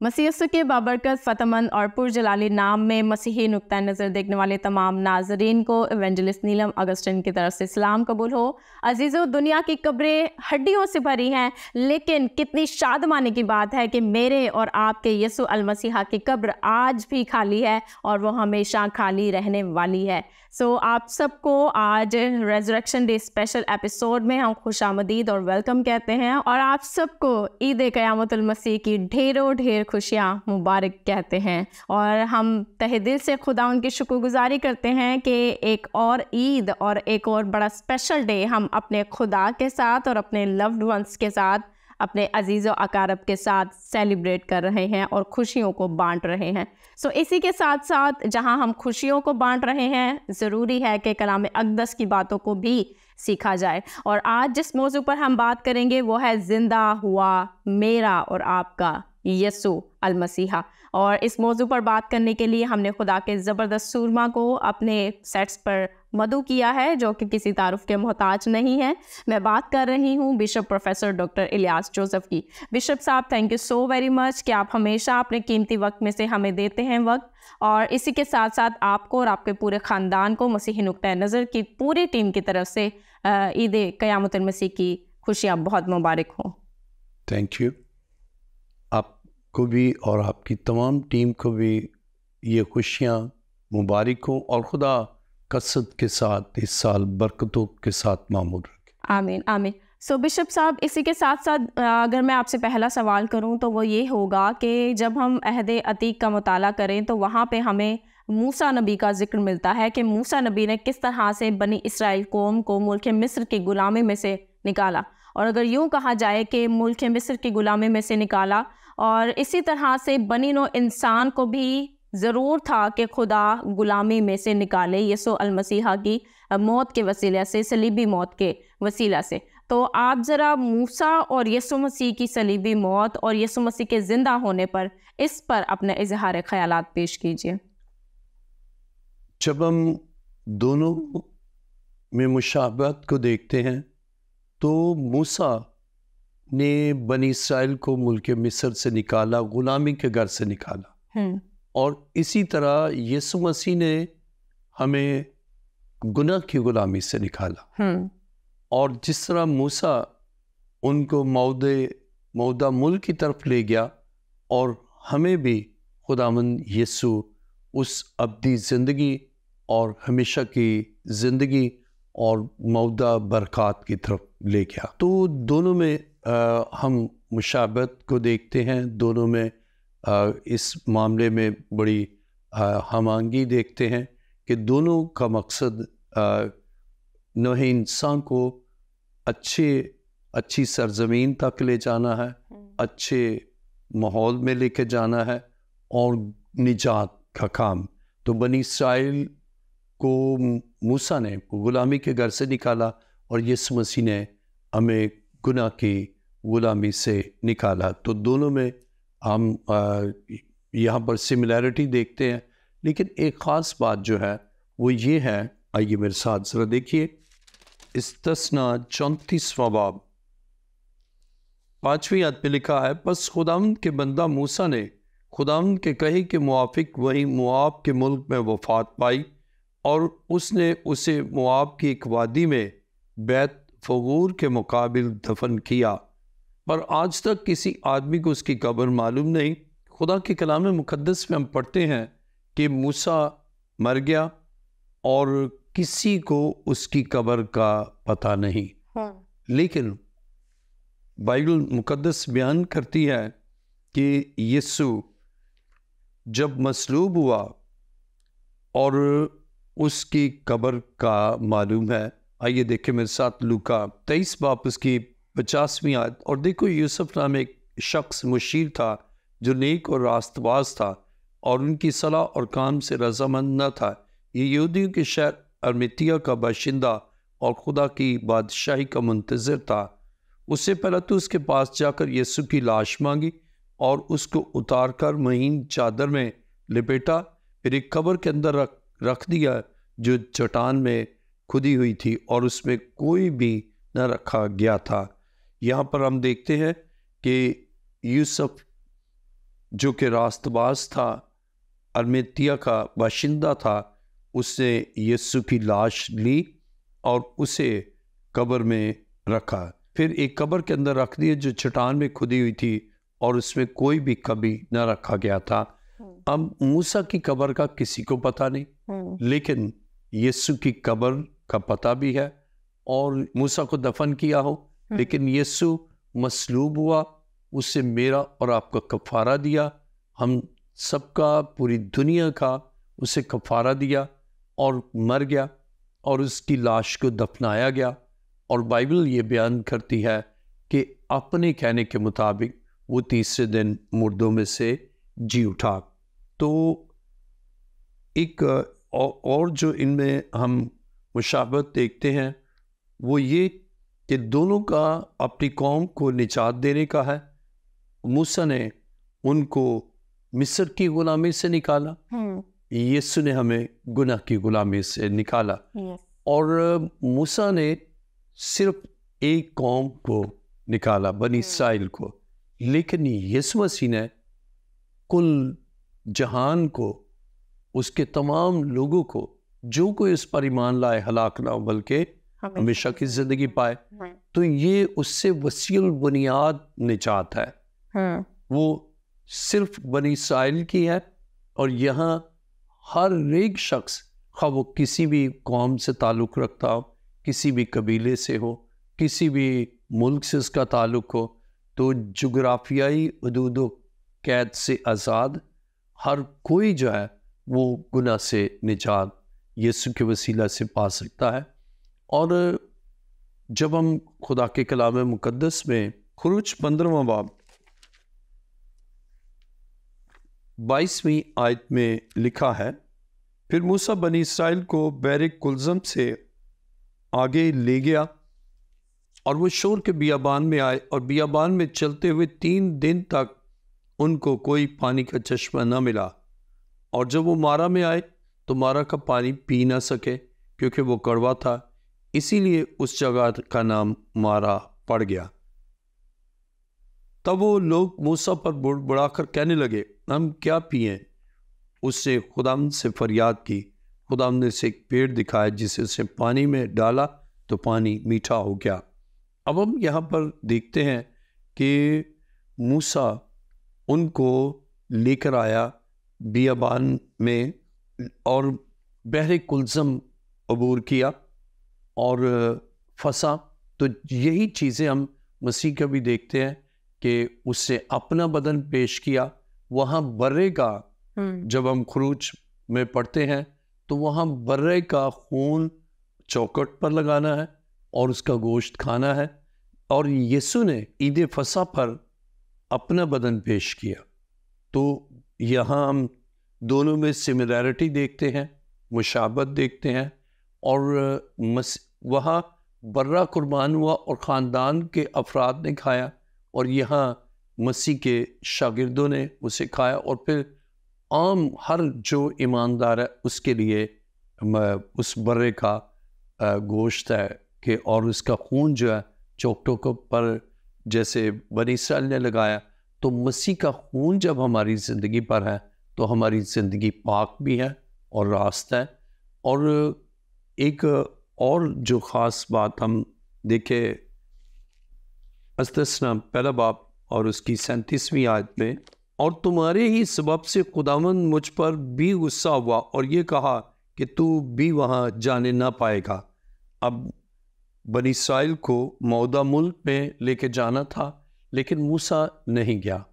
मसीह यीशु के बाबरकत फ़तमंद और पुरजलाली नाम में मसीही नुक्ता नज़र देखने वाले तमाम नाजरीन को इवेंजलिस्ट नीलम अगस्टिन की तरफ से सलाम कबूल हो। अजीज़ों, दुनिया की कब्रें हड्डियों से भरी हैं, लेकिन कितनी शादमानी की बात है कि मेरे और आपके यीशु अल मसीहा की कब्र आज भी खाली है और वो हमेशा खाली रहने वाली है। आप सबको आज रेज़रेक्शन डे स्पेशल एपिसोड में हम खुशामदीद और वेलकम कहते हैं और आप सबको ईद क़यामतुल मसीह की ढेरों ढेर खुशियाँ मुबारक कहते हैं। और हम तहे दिल से खुदा उनकी शुक्रगुजारी करते हैं कि एक और ईद और एक और बड़ा स्पेशल डे हम अपने खुदा के साथ और अपने लव्ड वंस के साथ, अपने अजीज़ व अकारब के साथ सेलिब्रेट कर रहे हैं और खुशियों को बांट रहे हैं। इसी के साथ साथ जहां हम खुशियों को बांट रहे हैं, ज़रूरी है कि कलाम अक़दस की बातों को भी सीखा जाए। और आज जिस मौजू पर हम बात करेंगे वो है ज़िंदा हुआ मेरा और आपका यीशु अल मसीहा। और इस मौजू पर बात करने के लिए हमने खुदा के ज़बरदस्त सूरमा को अपने सेट्स पर मदऊ किया है, जो कि किसी तारुफ के मोहताज नहीं है। मैं बात कर रही हूँ bishop professor doctor Ilyas Joseph की। बिशप साहब, thank you so very much कि आप हमेशा अपने कीमती वक्त में से हमें देते हैं वक्त। और इसी के साथ साथ आपको और आपके पूरे ख़ानदान को मसीही नुक्ता नज़र की पूरी टीम की तरफ से ईद क़यामतुल मसीह की खुशियाँ बहुत मुबारक हों। Thank you. आपको भी और आपकी तमाम टीम को भी ये खुशियाँ मुबारक हों और खुदा कसरत के साथ इस साल बरकतों के साथ मामूल रखें। आमीन आमीन। बिशप साहब, इसी के साथ साथ अगर मैं आपसे पहला सवाल करूं तो वो ये होगा कि जब हम अहद अतीक का मुताला करें तो वहाँ पे हमें मूसा नबी का जिक्र मिलता है कि मूसा नबी ने किस तरह से बनी इसराइल कौम को मुल्क मिस्र की गुलामी में से निकाला। और अगर यूँ कहा जाए कि मुल्क मिस्र की गुलामी में से निकाला, और इसी तरह से बनी नो इंसान को भी ज़रूर था कि खुदा गुलामी में से निकाले यीशु अल मसीहा की मौत के वसीले से, सलीबी मौत के वसीला से। तो आप ज़रा मूसा और यीशु मसीह की सलीबी मौत और यीशु मसीह के ज़िंदा होने पर इस पर अपने इजहार ख़यालात पेश कीजिए। जब हम दोनों में मुशाबहत को देखते हैं तो मूसा ने बनी इसराइल को मुल्क मिस्र से निकाला, गुलामी के घर से निकाला, और इसी तरह यीशु मसीह ने हमें गुनाह की गुलामी से निकाला। और जिस तरह मूसा उनको मौदा मुल्क की तरफ ले गया, और हमें भी खुदावंद यीशु उस अब्दी ज़िंदगी और हमेशा की ज़िंदगी और मौदा बरक़ात की तरफ ले गया। तो दोनों में हम मुशाबहत को देखते हैं, दोनों में इस मामले में बड़ी हमआहंगी देखते हैं कि दोनों का मकसद नए इंसान को अच्छी सरजमीन तक ले जाना है, अच्छे माहौल में लेके जाना है और निजात का काम। तो बनी इसराइल को मूसा ने गुलामी के घर से निकाला और यीशु मसीह ने हमें गुनाह की गुलामी से निकाला। तो दोनों में हम यहाँ पर सिमिलैरिटी देखते हैं, लेकिन एक ख़ास बात जो है वो ये है, आइए मेरे साथ ज़रा देखिए इस्तिस्ना 34वां बाब 5वीं आयत में लिखा है, बस खुदावंद के बंदा मूसा ने खुदावंद के कहे के मुआफिक वहीं मुआब के मुल्क में वफ़ात पाई और उसने उसे मुआब की एक वादी में बैत फ़गूर के मुकाबिल दफन किया, पर आज तक किसी आदमी को उसकी कब्र मालूम नहीं। खुदा के कलाम मुक़द्दस में हम पढ़ते हैं कि मूसा मर गया और किसी को उसकी कब्र का पता नहीं। लेकिन बाइबल मुक़द्दस बयान करती है कि यीशु जब मसलूब हुआ और उसकी कब्र का मालूम है। आइए देखें मेरे साथ लूका 23 बाब उसकी 50वीं आयत। और देखो, यूसुफ नाम एक शख्स मुशीर था जो नेक और रास्तबाज था और उनकी सलाह और काम से रजामंद न था। ये यहूदियों के शहर अरमितिया का बाशिंदा और खुदा की बादशाही का मुंतज़िर था। उससे पहले तो उसके पास जाकर यीशु की लाश मांगी और उसको उतार कर महीन चादर में लिपेटा, फिर एक कब्र के अंदर रख दिया जो चट्टान में खुदी हुई थी और उसमें कोई भी न रखा गया था। यहाँ पर हम देखते हैं कि यूसुफ जो कि रास्तबाज था, अरमेतिया का बाशिंदा था, उसने यीशु की लाश ली और उसे कब्र में रखा। फिर एक कब्र के अंदर रख दिए जो चट्टान में खुदी हुई थी और उसमें कोई भी कभी न रखा गया था। अब मूसा की कब्र का किसी को पता नहीं, लेकिन यीशु की कब्र का पता भी है। और मूसा को दफन किया हो, लेकिन यीशु मसलूब हुआ, उससे मेरा और आपका कफारा दिया, हम सबका, पूरी दुनिया का उसे कफारा दिया और मर गया और उसकी लाश को दफनाया गया। और बाइबल ये बयान करती है कि अपने कहने के मुताबिक वो तीसरे दिन मुर्दों में से जी उठा। तो एक और जो इनमें हम मुशाबत देखते हैं वो ये कि दोनों का अपनी कौम को निजात देने का है। मूसा ने उनको मिस्र की गुलामी से निकाला, यीशु ने हमें गुनाह की गुलामी से निकाला। और मूसा ने सिर्फ एक कौम को निकाला, बनी इस्राइल को, लेकिन यीशु मसीह ने कुल जहान को, उसके तमाम लोगों को, जो कोई उस पर ईमान लाए हलाक ना हो बल्कि हमेशा की जिंदगी पाए। तो ये उससे वसील बुनियाद निजात है, वो सिर्फ बनी इस्राइल की है। और यहाँ हर एक शख्स, खा वो किसी भी कौम से ताल्लुक़ रखता हो, किसी भी कबीले से हो, किसी भी मुल्क से उसका ताल्लुक़ हो, तो जुग्राफियाई हदूद कैद से आज़ाद हर कोई जो है वो गुनाह से निजात यीशु के वसीला से पा सकता है। और जब हम खुदा के कलाम मुकद्दस में खुरूज 15वां बाब 22वीं आयत में लिखा है, फिर मूसा बनी इस्राइल को बैर कुलज़म से आगे ले गया और वो शोर के बियाबान में आए, और बियाबान में चलते हुए 3 दिन तक उनको कोई पानी का चश्मा न मिला। और जब वो मारा में आए तो मारा का पानी पी ना सके क्योंकि वो कड़वा था, इसीलिए उस जगह का नाम मारा पड़ गया। तब वो लोग मूसा पर बुड़बुड़ाकर कहने लगे, हम क्या पिएं? उससे खुदाम से फरियाद की। खुदाम ने उसे एक पेड़ दिखाया जिसे उसे पानी में डाला तो पानी मीठा हो गया। अब हम यहाँ पर देखते हैं कि मूसा उनको लेकर आया बियाबान में और बहरे कुलज़म अबूर किया और फंसा। तो यही चीज़ें हम मसीह का भी देखते हैं कि उससे अपना बदन पेश किया। वहाँ बर्रे का, जब हम खुरूज में पढ़ते हैं तो वहाँ बर्रे का खून चौखट पर लगाना है और उसका गोश्त खाना है। और यीशु ने ईद फसा पर अपना बदन पेश किया। तो यहाँ हम दोनों में सिमिलैरिटी देखते हैं, मुशाबत देखते हैं। और वहाँ बर्रा कुर्बान हुआ और ख़ानदान के अफराद ने खाया, और यहाँ मसीह के शागिर्दों ने उसे खाया। और फिर आम हर जो ईमानदार है उसके लिए उस बर्रे का गोश्त है कि, और उसका खून जो है चौखटों के पर जैसे बनी इस्राइल ने लगाया। तो मसीह का खून जब हमारी ज़िंदगी पर है तो हमारी ज़िंदगी पाक भी है और रास्त है। और एक और जो ख़ास बात हम देखें, इस्तस्ना पहला बाब और उसकी 37वीं आयत में, और तुम्हारे ही सबब से खुदावंद मुझ पर भी गुस्सा हुआ और ये कहा कि तू भी वहाँ जाने ना पाएगा। अब बनी इस्राइल को मौदा मुल्क में लेके जाना था, लेकिन मूसा नहीं गया।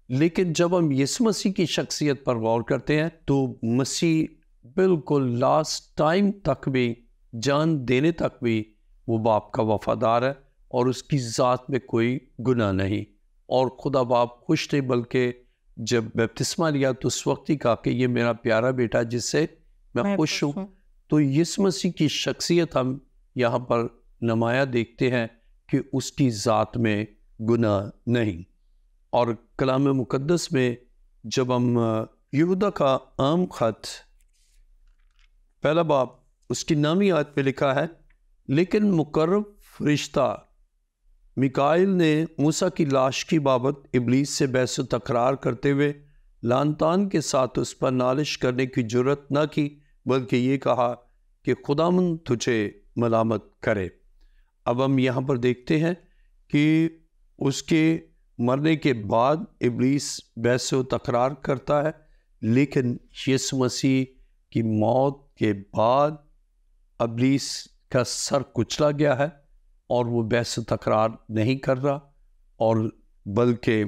लेकिन जब हम यीशु मसीह की शख्सियत पर गौर करते हैं तो मसीह बिल्कुल लास्ट टाइम तक भी, जान देने तक भी वो बाप का वफादार है और उसकी ज़ात में कोई गुनाह नहीं। और खुदा बाप खुश थे, बल्कि जब बपतिस्मा लिया तो उस वक्त ही कहा कि ये मेरा प्यारा बेटा जिससे मैं खुश हूँ। तो यीशु मसीह की शख्सियत हम यहाँ पर नुमाया देखते हैं कि उसकी ज़ात में गुनाह नहीं। और कलाम मुकद्दस में जब हम यहूदा का आम ख़त पहला बाब उसकी 9वीं आयत में लिखा है, लेकिन मुकर्रब फरिश्ता मिकाइल ने मूसा की लाश की बाबत इब्लीस से बहस व तकरार करते हुए लानतान के साथ उस पर नालिश करने की जुर्रत न की, बल्कि ये कहा कि खुदावंद तुझे मलामत करे। अब हम यहाँ पर देखते हैं कि उसके मरने के बाद इब्लीस बहस व तकरार करता है, लेकिन यीशु मसीह की मौत के बाद इब्लीस का सर कुचला गया है और वो बहस व तकरार नहीं कर रहा, और बल्कि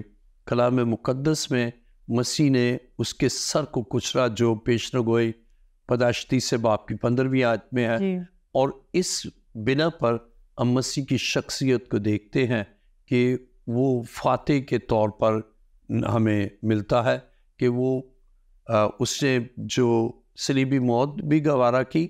कलाम मुक़द्दस में मसीह ने उसके सर को कुचला, जो पेशनगोई पैदाइश से बाप की 15वीं आयत में है। और इस बिना पर हम मसीह की शख्सियत को देखते हैं कि वो फातेह के तौर पर हमें मिलता है कि वो उसने जो सलीबी मौत भी गवारा की,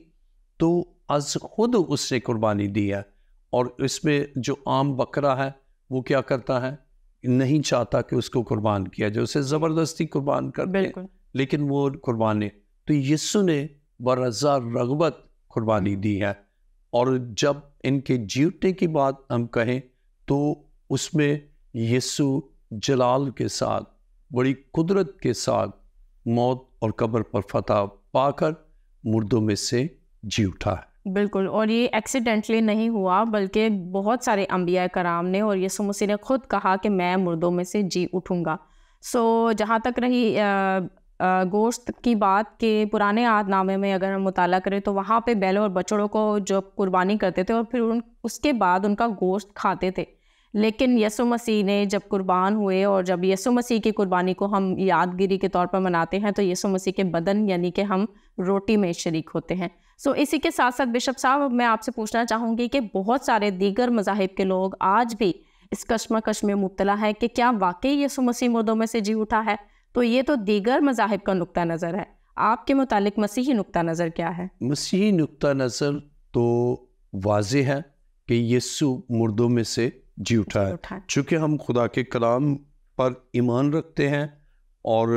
तो अज खुद उसने कुर्बानी दी है। और इसमें जो आम बकरा है वो क्या करता है, नहीं चाहता कि उसको कुर्बान किया जाए, उसे ज़बरदस्ती कुर्बान करते हैं, लेकिन वो कुर्बानी, तो यीशु ने बरज़ा रग़बत कुर्बानी दी है। और जब इनके जीवने की बात हम कहें तो उसमें यीशु जलाल के साथ, बड़ी कुदरत के साथ मौत और कब्र पर फतह पाकर मुर्दों में से जी उठा है। बिल्कुल, और ये एक्सीडेंटली नहीं हुआ, बल्कि बहुत सारे अंबिया कराम ने और यीशु मसीह ने खुद कहा कि मैं मुर्दों में से जी उठूँगा। जहाँ तक रही गोश्त की बात के पुराने आहदनामे में अगर हम मुताला करें तो वहाँ पे बैलों और बछड़ों को जो कुर्बानी करते थे और फिर उसके बाद उनका गोश्त खाते थे। लेकिन यीशु मसीह ने जब कुर्बान हुए और जब यीशु मसीह की कुर्बानी को हम यादगिरी के तौर पर मनाते हैं, तो यीशु मसीह के बदन यानी कि हम रोटी में शरीक होते हैं। इसी के साथ साथ बिशप साहब, मैं आपसे पूछना चाहूँगी कि बहुत सारे दीगर मज़ाहिब के लोग आज भी इस कश्मकश में मुब्तला है कि क्या वाकई यीशु मसीह मुर्दों में से जी उठा है। तो ये तो दीगर मज़ाहिब का नुक्ता नज़र है, आपके मुतालिक मसीही नुक्ता नज़र क्या है? मसीही नुक्ता नज़र तो वाज़ेह है कि यीशु मुर्दों में से जी उठा है। चूँकि हम खुदा के कलाम पर ईमान रखते हैं और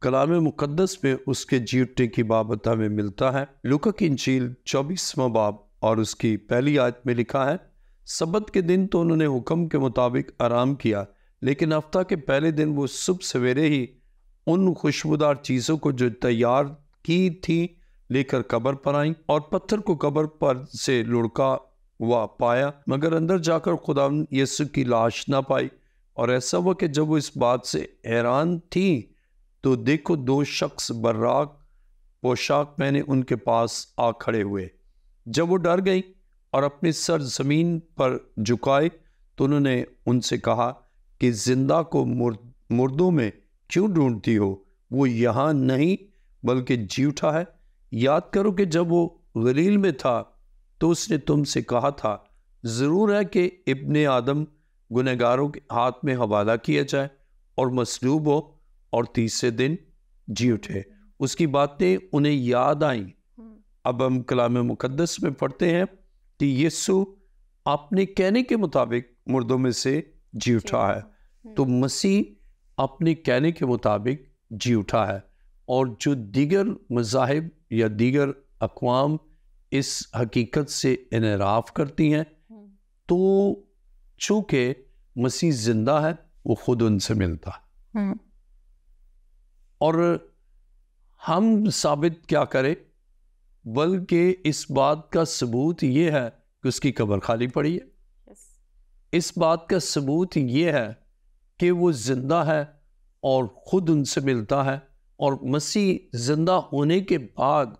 कलाम मुक़द्दस में उसके जी उठने की बाबत हमें मिलता है। लूका की इंजील 24वां बाब और उसकी पहली आयत में लिखा है, सब्त के दिन तो उन्होंने हुक्म के मुताबिक आराम किया, लेकिन हफ्ता के पहले दिन वो सुबह सवेरे ही उन खुशबूदार चीज़ों को जो तैयार की थी लेकर कब्र पर आई, और पत्थर को कब्र पर से लुढ़का हुआ पाया, मगर अंदर जाकर खुदा यीशु की लाश ना पाई। और ऐसा हुआ कि जब वो इस बात से हैरान थी तो देखो, दो शख्स बर्राक पोशाक पहने उनके पास आ खड़े हुए। जब वो डर गई और अपने सर जमीन पर झुकाए तो उन्होंने उनसे कहा कि जिंदा को मुर्दों में क्यों ढूंढती हो, वो यहाँ नहीं बल्कि जी उठा है। याद करो कि जब वो गलील में था तो उसने तुमसे कहा था, ज़रूर है कि इब्ने आदम गुनहगारों के हाथ में हवाला किया जाए और मसलूब हो और तीसरे दिन जी उठे। उसकी बातें उन्हें याद आईं। अब हम कलाम मुक़द्दस में पढ़ते हैं कि यीशु अपने कहने के मुताबिक मुर्दों में से जी उठा है। तो मसीह अपने कहने के मुताबिक जी उठा है। और जो दीगर मज़ाहिब या दीगर अक़वाम इस हकीकत से इनराफ़ करती हैं, तो चूँकि मसीह ज़िंदा है वो खुद उनसे मिलता है। और हम साबित क्या करें, बल्कि इस बात का सबूत ये है कि उसकी कब्र खाली पड़ी है। इस बात का सबूत ये है कि वो जिंदा है और ख़ुद उनसे मिलता है। और मसीह जिंदा होने के बाद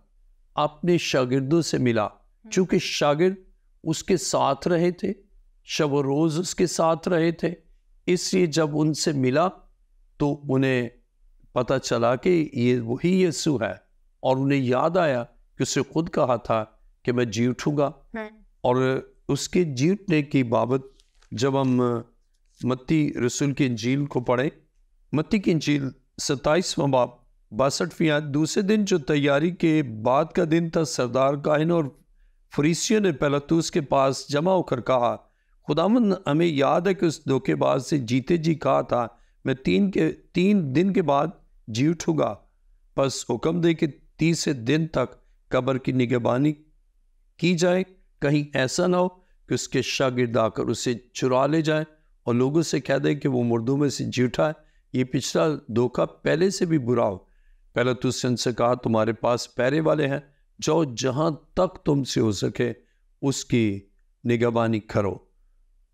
अपने शागिर्दों से मिला, चूँकि शागिर्द उसके साथ रहे थे, शब व रोज़ उसके साथ रहे थे, इसलिए जब उनसे मिला तो उन्हें पता चला कि ये वही यीशु है। और उन्हें याद आया कि उसने खुद कहा था कि मैं जी उठूँगा। और उसके जी उठने की बाबत जब हम मत्ती रसूल की इंजील को पढ़ें, मत्ती की इंजील 27वां बाब 62वीं आयत, दूसरे दिन जो तैयारी के बाद का दिन था, सरदार काहिन और फरीसियों ने पिलातुस के पास जमा होकर कहा, खुदावंद हमें याद है कि उस धोखेबाज से जीते जी कहा था, मैं 3 दिन के बाद जी उठूँगा। बस हुक्म दे कि 30 दिन तक कब्र की निगहबानी की जाए, कहीं ऐसा ना हो कि उसके शागिर्द आकर उसे चुरा ले जाएं और लोगों से कह दें कि वो मुर्दों में से जी उठा है। ये पिछला धोखा पहले से भी बुरा हो। पिलातुस ने उनसे कहा, तुम्हारे पास पहरे वाले हैं, जाओ जहां तक तुमसे हो सके उसकी निगहबानी करो।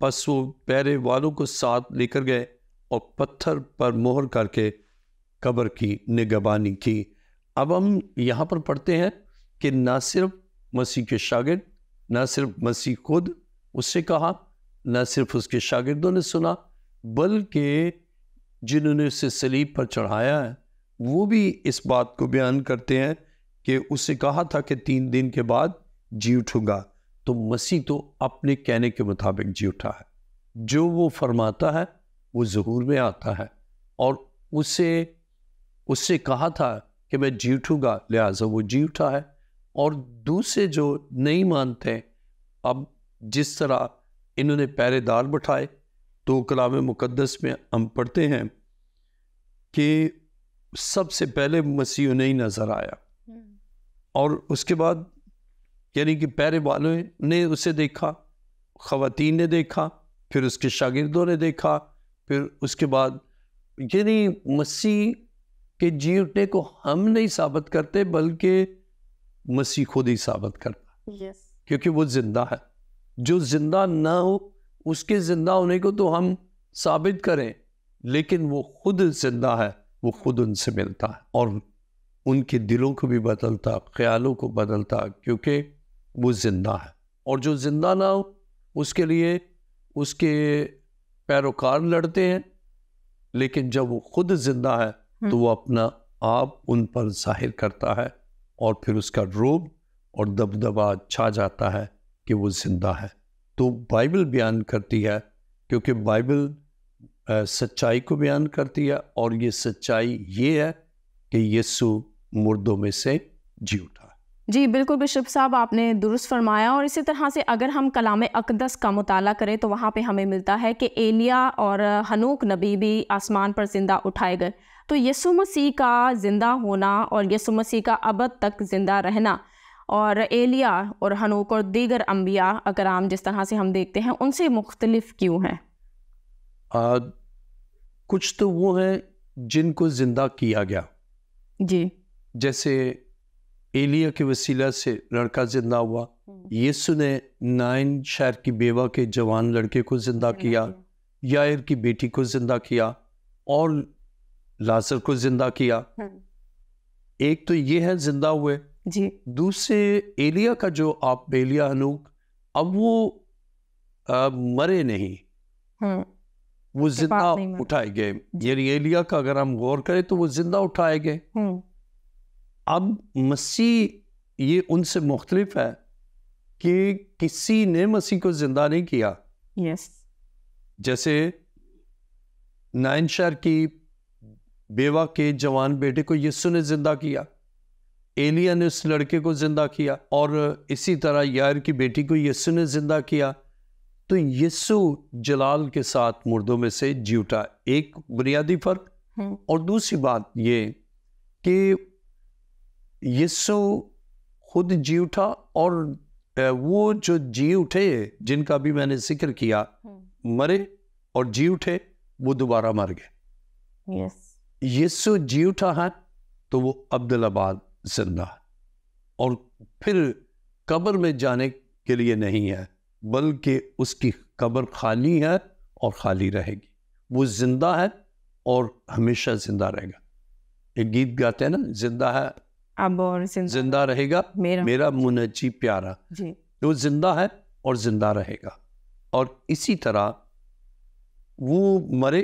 बस वो पहरे वालों को साथ लेकर गए और पत्थर पर मोहर करके कब्र की निगहबानी की। अब हम यहाँ पर पढ़ते हैं कि ना सिर्फ मसीह के शागिर्द, ना सिर्फ मसीह खुद उससे कहा, ना सिर्फ उसके शागिर्दों ने सुना, बल्कि जिन्होंने उसे सलीब पर चढ़ाया है वो भी इस बात को बयान करते हैं कि उसे कहा था कि 3 दिन के बाद जी उठूंगा। तो मसीह तो अपने कहने के मुताबिक जी उठा है। जो वो फरमाता है वो ज़हूर में आता है, और उससे कहा था कि मैं जी उठूंगा, लिहाजा वो जी उठा है। और दूसरे जो नहीं मानते, अब जिस तरह इन्होंने पहरेदार बैठाए, तो कलाम मुकद्दस में हम पढ़ते हैं कि सबसे पहले मसीह उन्हें ही नजर आया, और उसके बाद यानी कि पहरे वालों ने उसे देखा, खवातीन ने देखा, फिर उसके शागिर्दों ने देखा, फिर उसके बाद यानी मसीह के जी उठने को हम नहीं साबित करते बल्कि मसीह खुद ही साबित करता। क्योंकि वो जिंदा है। जो जिंदा ना हो उसके जिंदा होने को तो हम साबित करें, लेकिन वो खुद जिंदा है, वो खुद उनसे मिलता है और उनके दिलों को भी बदलता, ख्यालों को बदलता, क्योंकि वो जिंदा है। और जो जिंदा ना हो उसके लिए उसके पैरोकार लड़ते हैं, लेकिन जब वो खुद जिंदा है तो वो अपना आप उन पर जाहिर करता है, और फिर उसका रोब और दबदबा छा जाता है कि वो जिंदा है। तो बाइबल बयान करती है, क्योंकि बाइबल सच्चाई को बयान करती है, और ये सच्चाई ये है कि यीशु मुर्दों में से जी उठा। जी बिल्कुल बिशप साहब, आपने दुरुस्त फरमाया। और इसी तरह से अगर हम कलाम अक़दस का मुताला करें तो वहाँ पे हमें मिलता है कि एलिया और हनूक नबी भी आसमान पर ज़िंदा उठाए गए। तो यीशु मसीह का ज़िंदा होना और यीशु मसीह का अबद तक ज़िंदा रहना, और एलिया और हनूक और दीगर अम्बिया अगर हम जिस तरह से हम देखते हैं, उनसे मुख्तलिफ क्यों हैं? कुछ तो वो हैं जिनको जिंदा किया गया। जी, जैसे एलिया के वसीला से लड़का जिंदा हुआ, यीशु ने नाइन शहर की बेवा के जवान लड़के को जिंदा किया, यायर की बेटी को जिंदा किया, और लाजर को जिंदा किया। एक तो ये है जिंदा हुए जी। दूसरे एलिया का जो आप एलिया हनूक, अब वो मरे नहीं, वो जिंदा उठाए गए। यानी एलिया का अगर हम गौर करें तो वो जिंदा उठाए गए। अब मसीह ये उनसे मुख्तलिफ है कि किसी ने मसीह को जिंदा नहीं किया। यस। जैसे नाइन शहर की बेवा के जवान बेटे को यीशु ने जिंदा किया, एलिया ने उस लड़के को जिंदा किया, और इसी तरह यार की बेटी को यीशु ने जिंदा किया। तो यीशु जलाल के साथ मुर्दों में से जी उठा। एक बुनियादी फर्क। और दूसरी बात ये कि यीशु खुद जी उठा, और वो जो जी उठे जिनका भी मैंने जिक्र किया, मरे और जी उठे, वो दोबारा मर गए। यस। यीशु जी उठा है तो वो अब्दुल्लाबाद जिंदा है, और फिर कब्र में जाने के लिए नहीं है, बल्कि उसकी कब्र खाली है और खाली रहेगी। वो जिंदा है और हमेशा जिंदा रहेगा। एक गीत गाते हैं ना, जिंदा है अब और जिंदा रहेगा मेरा मुनज्जी प्यारा। जी। वो जिंदा है और जिंदा रहेगा। और इसी तरह वो मरे,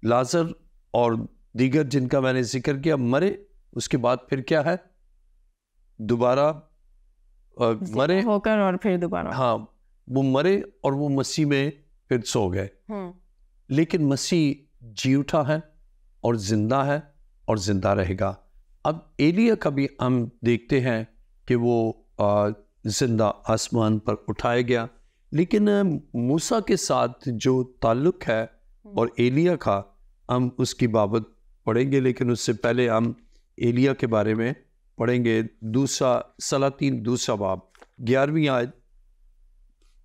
लाजर और दीगर जिनका मैंने जिक्र किया मरे, उसके बाद फिर क्या है, दोबारा मरे होकर और फिर दोबारा, हाँ वो मरे और वो मसीह में फिर सो गए। लेकिन मसीह जी उठा है और जिंदा है और जिंदा रहेगा। अब एलिया का भी हम देखते हैं कि वो जिंदा आसमान पर उठाया गया, लेकिन मूसा के साथ जो ताल्लुक है और एलिया का, हम उसकी बाबत पढ़ेंगे। लेकिन उससे पहले हम एलिया के बारे में पढ़ेंगे। दूसरा सलातीन दूसरा बाब 11वीं आयत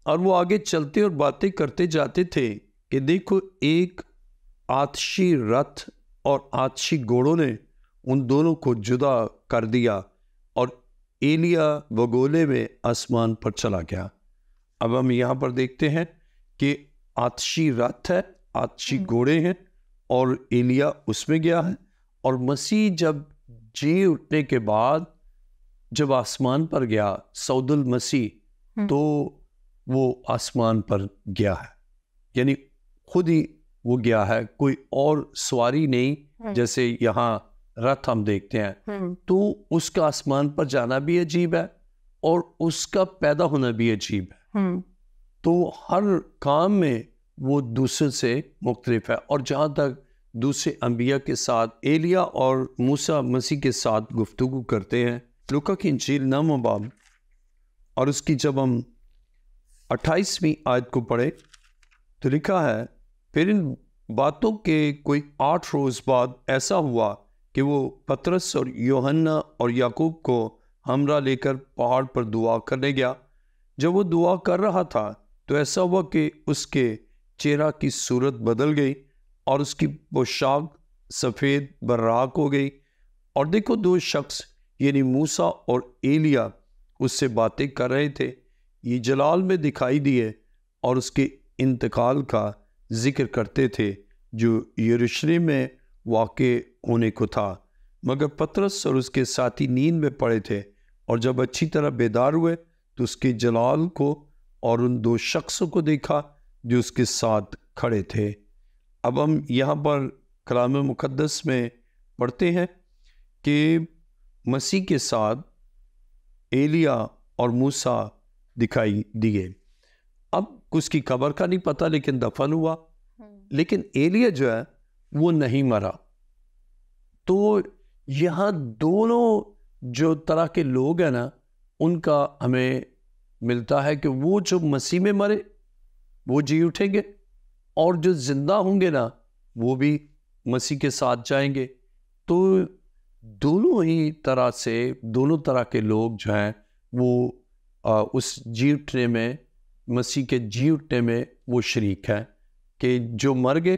और वो आगे चलते और बातें करते जाते थे कि देखो एक आतशी रथ और आतशी घोड़ों ने उन दोनों को जुदा कर दिया और एलिया बगोले में आसमान पर चला गया। अब हम यहाँ पर देखते हैं कि आतशी रथ है, आतशी घोड़े हैं और एलिया उसमें गया है। और मसीह जब जी उठने के बाद जब आसमान पर गया, सऊदुल मसीह, तो वो आसमान पर गया है, यानी खुद ही वो गया है, कोई और सवारी नहीं। जैसे यहाँ रथ हम देखते हैं, तो उसका आसमान पर जाना भी अजीब है और उसका पैदा होना भी अजीब है। तो हर काम में वो दूसरे से मुख्तलिफ है। और जहाँ तक दूसरे अंबिया के साथ एलिया और मूसा मसीह के साथ गुफ्तगू करते हैं, लूका की इंजील 9वां बाब और उसकी जब हम 28वीं आयत को पढ़े तो लिखा है, फिर इन बातों के कोई 8 रोज बाद ऐसा हुआ कि वो पतरस और यूहन्ना और याकूब को हमरा लेकर पहाड़ पर दुआ करने गया। जब वो दुआ कर रहा था तो ऐसा हुआ कि उसके चेहरा की सूरत बदल गई और उसकी पोशाक सफ़ेद बर्राक हो गई। और देखो 2 शख्स यानी मूसा और एलिया उससे बातें कर रहे थे, ये जलाल में दिखाई दिए और उसके इंतकाल का जिक्र करते थे जो यरूशलेम में वाक़े होने को था। मगर पतरस और उसके साथी नींद में पड़े थे और जब अच्छी तरह बेदार हुए तो उसके जलाल को और उन 2 शख्सों को देखा जो उसके साथ खड़े थे। अब हम यहाँ पर कलाम मुक़द्दस में पढ़ते हैं कि मसीह के साथ एलिया और मूसा दिखाई दिए। अब उसकी कब्र का नहीं पता, लेकिन दफन हुआ। लेकिन एलिया जो है वो नहीं मरा। तो यहाँ दोनों जो तरह के लोग हैं ना, उनका हमें मिलता है कि वो जो मसीह में मरे वो जी उठेंगे और जो जिंदा होंगे ना वो भी मसीह के साथ जाएंगे। तो दोनों ही तरह से दोनों तरह के लोग जो हैं वो उस जी उठने में, मसीह के जी उठने में वो शरीक हैं कि जो मर गए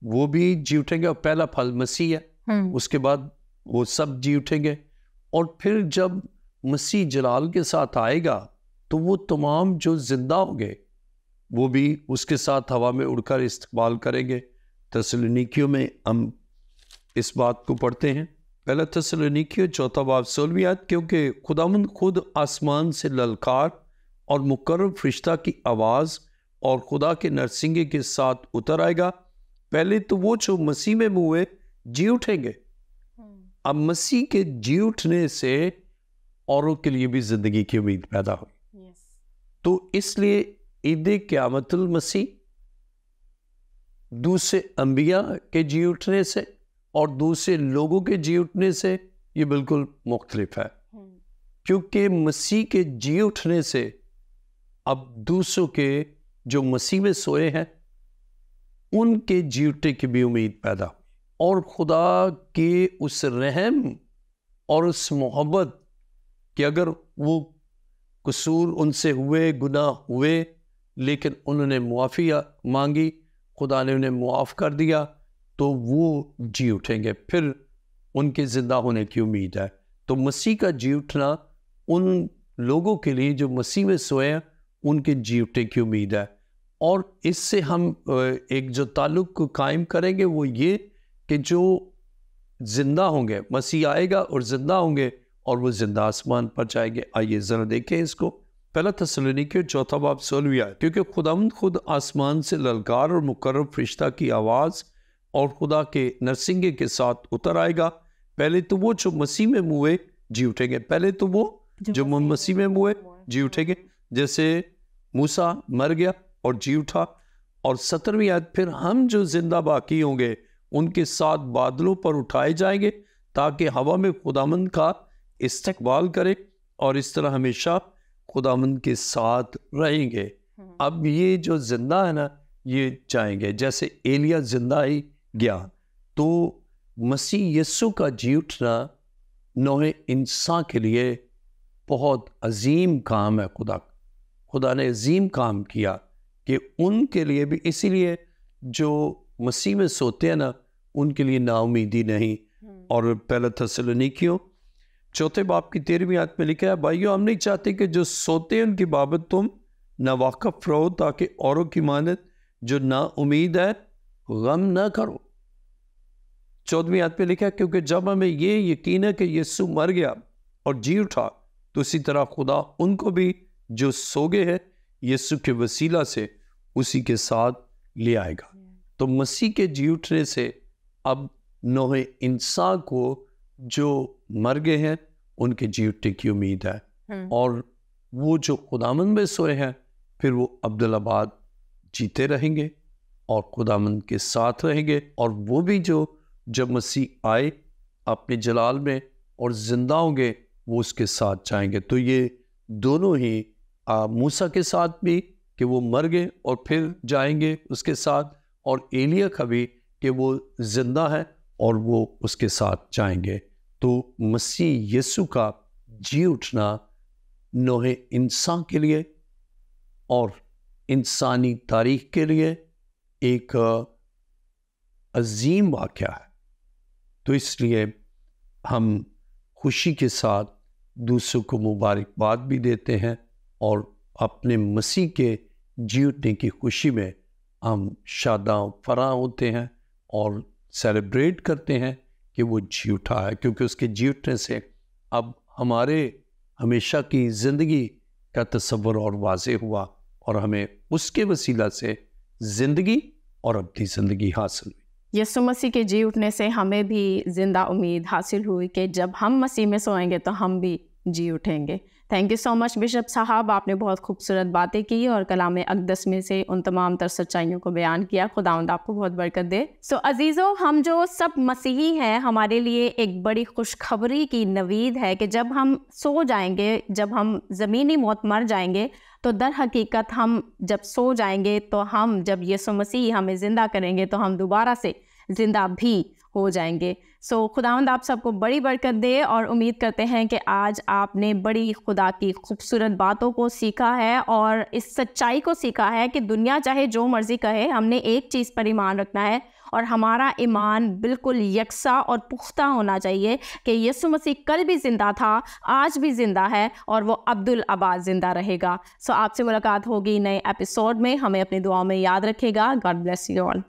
वो भी जी उठेंगे और पहला फल मसीह है। उसके बाद वो सब जी उठेंगे और फिर जब मसीह जलाल के साथ आएगा तो वो तमाम जो जिंदा होंगे वो भी उसके साथ हवा में उड़कर इस्तकबाल करेंगे। थेसलोनिकियों में हम इस बात को पढ़ते हैं, पहला थेसलोनिकियों 4 बाब 16वीं आयत, क्योंकि खुदावंद खुद आसमान से ललकार और मुकर्रब फरिश्ता की आवाज़ और खुदा के नरसिंगे के साथ उतर आएगा। पहले तो वो जो मसीह में हुए जी उठेंगे। अब मसीह के जी उठने से औरों के लिए भी जिंदगी की उम्मीद पैदा हुई। तो इसलिए ईद क़यामतुल मसीह दूसरे अंबिया के जी उठने से और दूसरे लोगों के जी उठने से ये बिल्कुल मुख्तलिफ है, क्योंकि मसीह के जी उठने से अब दूसरों के जो मसीह में सोए हैं उनके जी उठने की भी उम्मीद पैदा हुई और खुदा के उस रहम और उस मोहब्बत कि अगर वो कसूर उनसे हुए, गुनाह हुए, लेकिन उन्होंने मुआफ़ी मांगी, खुदा ने उन्हें मुआफ़ कर दिया, तो वो जी उठेंगे, फिर उनके ज़िंदा होने की उम्मीद है। तो मसीह का जी उठना उन लोगों के लिए जो मसीह में सोए हैं उनके जी उठने की उम्मीद है। और इससे हम एक जो ताल्लुक़ को कायम करेंगे वो ये कि जो ज़िंदा होंगे, मसीह आएगा और ज़िंदा होंगे और वो ज़िंदा आसमान पर जाएंगे। आइए ज़रा देखें इसको, पहला थेसलोनिकियों 4 बाब 16वीं आयत, क्योंकि खुदावंद खुद आसमान से ललकार और मुकर्रब फरिश्ता की आवाज़ और खुदा के नरसिंगे के साथ उतर आएगा। पहले तो वो जो मसीह में हुए जी उठेंगे, पहले तो वो जो मसीह में हुए जी उठेंगे। जैसे मूसा मर गया और जी उठा। और 17वीं आयत, फिर हम जो जिंदा बाकी होंगे उनके साथ बादलों पर उठाए जाएंगे ताकि हवा में खुदावंद का इस्तकबाल करें और इस तरह हमेशा खुदावंद के साथ रहेंगे। अब ये जो जिंदा है ना ये जाएंगे, जैसे एलिया जिंदा ही गया। तो मसीह यीशु का जी उठना नौए इंसान के लिए बहुत अजीम काम है खुदा। खुदा ने अजीम काम किया कि उनके लिए भी, इसीलिए जो मसीह में सोते हैं ना, उनके लिए नाउमीदी नहीं। और पहला थिस्सलुनीकियों 4 बाब की 13वीं आयत में लिखा है, भाइयों हम नहीं चाहते कि जो सोते हैं उनकी बाबत तुम नावाकिफ रहो, ताकि औरों की मानत जो ना उम्मीद है गम न करो। 14वीं आयत में लिखा है, क्योंकि जब हमें ये यकीन है कि यीशु मर गया और जी उठा, तो इसी तरह खुदा उनको भी जो सो गए हैं यीशु के वसीला से उसी के साथ ले आएगा। तो मसीह के जी उठने से अब नौहे इंसान को जो मर गए हैं उनके जी उठने की उम्मीद है, और वो जो खुदामंद में सोए हैं फिर वो अब्दुल्लाबाद जीते रहेंगे और खुदामंद के साथ रहेंगे। और वो भी जो जब मसीह आए अपने जलाल में और जिंदा होंगे वो उसके साथ जाएंगे। तो ये दोनों ही मूसा के साथ भी कि वो मर गए और फिर जाएंगे उसके साथ, और एलिया का भी कि वो जिंदा है और वो उसके साथ जाएंगे। तो मसीह यीशु का जी उठना नौहे इंसान के लिए और इंसानी तारीख के लिए एक अजीम वाक़या है। तो इसलिए हम खुशी के साथ दूसरों को मुबारकबाद भी देते हैं और अपने मसीह के जी उठने की खुशी में हम शादा फराह होते हैं और सेलिब्रेट करते हैं कि वो जी उठा है, क्योंकि उसके जी उठने से अब हमारे हमेशा की ज़िंदगी का तसव्वुर और वाज़ेह हुआ और हमें उसके वसीला से ज़िंदगी और अपनी ज़िंदगी हासिल हुई। यीशु मसीह के जी उठने से हमें भी जिंदा उम्मीद हासिल हुई कि जब हम मसीह में सोएंगे तो हम भी जी उठेंगे। Thank you so much bishop साहब, आपने बहुत खूबसूरत बातें की और कलाम अक़दस में से उन तमाम तर सच्चाइयों को बयान किया। खुदावंद आपको बहुत बरकत दे। सो अजीज़ों, हम जो सब मसीही हैं, हमारे लिए एक बड़ी खुशखबरी की नवीद है कि जब हम सो जाएंगे, जब हम ज़मीनी मौत मर जाएंगे, तो दर हकीकत हम जब सो जाएंगे तो हम जब यीशु मसीह हमें ज़िंदा करेंगे तो हम दोबारा से ज़िंदा भी हो जाएंगे। सो खुदावंद आप सबको बड़ी बरकत दे और उम्मीद करते हैं कि आज आपने बड़ी खुदा की खूबसूरत बातों को सीखा है और इस सच्चाई को सीखा है कि दुनिया चाहे जो मर्ज़ी कहे, हमने एक चीज़ पर ईमान रखना है और हमारा ईमान बिल्कुल यकसा और पुख्ता होना चाहिए कि यीशु मसीह कल भी ज़िंदा था, आज भी ज़िंदा है और वो अब्दुल अबाद ज़िंदा रहेगा। सो आपसे मुलाकात होगी नए एपिसोड में। हमें अपनी दुआओं में याद रखेगा। God bless you all.